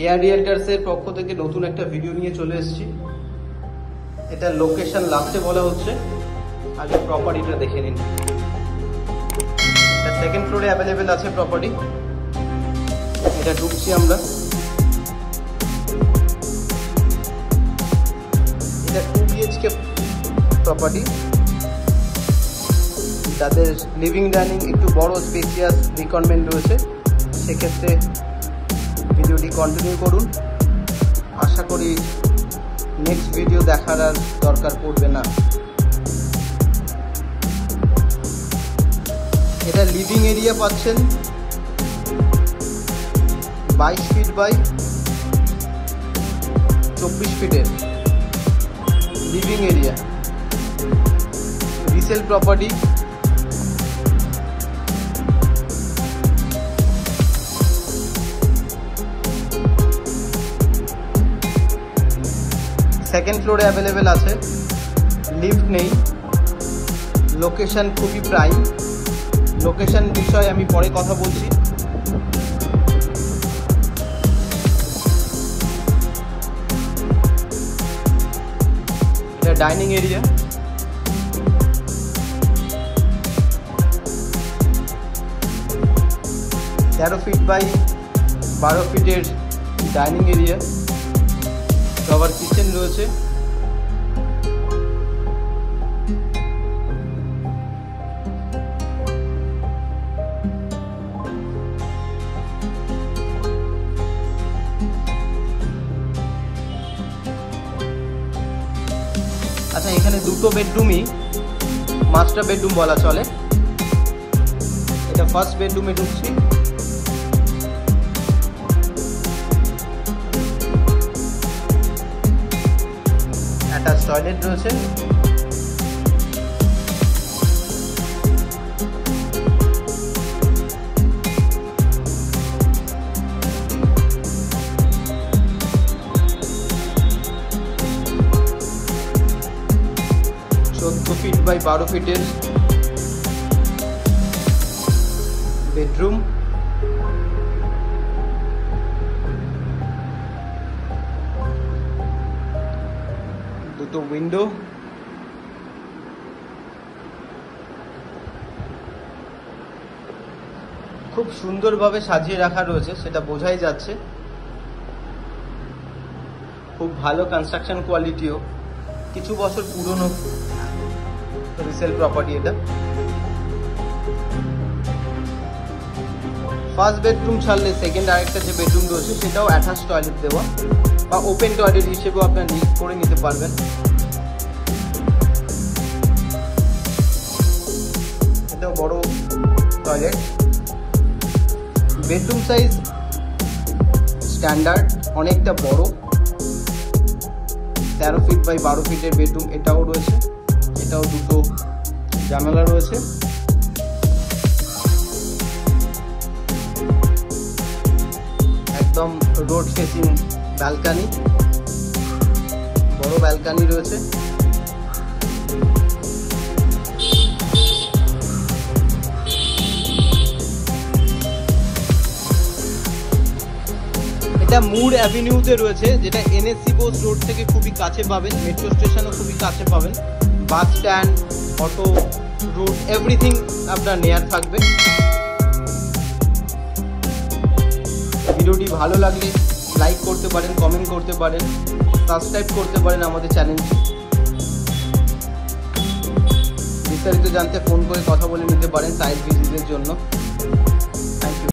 Air রিয়েলটার্সের পক্ষ থেকে নতুন একটা ভিডিও নিয়ে চলে এসেছি। এটা লোকেশন লাস্টে বলা হচ্ছে, আগে প্রপার্টিটা দেখে নিন। এটা সেকেন্ড ফ্লোরে অ্যাভেলেবেল আছে প্রপার্টি। এটা ঢুকছি আমরা। এটা 2 BHK প্রপার্টি। যাদের লিভিং ডাইনিং একটু বড় স্পেসিয়াস রিকোয়ারমেন্ট রয়েছে, সেক্ষেত্রে ভিডিওটি কন্টিনিউ করুন। আশা করি নেক্সট ভিডিও দেখার আর দরকার পড়বে না। এটা লিভিং এরিয়া পাচ্ছেন 22 ফিট বাই 24 ফিটের living area. Resale property. Second ফ্লোরে অ্যাভেলেবেল আছে, লিফট নেই। লোকেশন খুবই প্রাইম। লোকেশন বিষয়ে আমি পরে কথা বলছি। এটা ডাইনিং এরিয়া। তেরো ফিট বাই 12 ফিটের ডাইনিং এরিয়া। কভার কিচেন রয়েছে। আচ্ছা, এখানে দুটো বেডরুমই মাস্টার বেডরুম বলা চলে। এটা ফার্স্ট বেডরুমে ঢুকছি। অ্যাটাচ টয়লেট রয়েছে। ফিট বাই 12 ফিটের বেডরুম। দুটো উইন্ডো। খুব সুন্দরভাবে সাজিয়ে রাখা রয়েছে, সেটা বোঝাই যাচ্ছে। খুব ভালো কনস্ট্রাকশন কোয়ালিটিও, কিছু বছর পুরনো রিসেল প্রপার্টি এটা। ফার্স্ট বেডরুম ছাড়লে সেকেন্ড আরেকটা যে বেডরুম রয়েছে সেটাও অ্যাটাচ টয়লেট দেওয়া, বা ওপেন টয়লেট হিসেবেও আপনারা নিজ করে নিতে পারবেন। এটাও বড় টয়লেট। বেডরুম সাইজ স্ট্যান্ডার্ড, অনেকটা বড়। 13 ফিট বাই 12 ফিটের বেডরুম এটাও রয়েছে। এটাও দুটো জানালা রয়েছে। একদম রোড ফেসিং ব্যালকানি, বড় ব্যালকানি রয়েছে। এটা মুর অ্যাভিনিউতে রয়েছে, যেটা NSC বোস রোড থেকে খুবই কাছে পাবেন। মেট্রো স্টেশনও খুবই কাছে পাবেন। Bus stand, auto, route, everything আপনার নেয়ার থাকবে। ভিডিওটি ভালো লাগলে লাইক করতে পারেন, কমেন্ট করতে পারেন, সাবস্ক্রাইব করতে পারেন আমাদের চ্যানেলটি। বিস্তারিত জানতে ফোন করে কথা বলে নিতে পারেন সাইট ভিজিটের জন্য।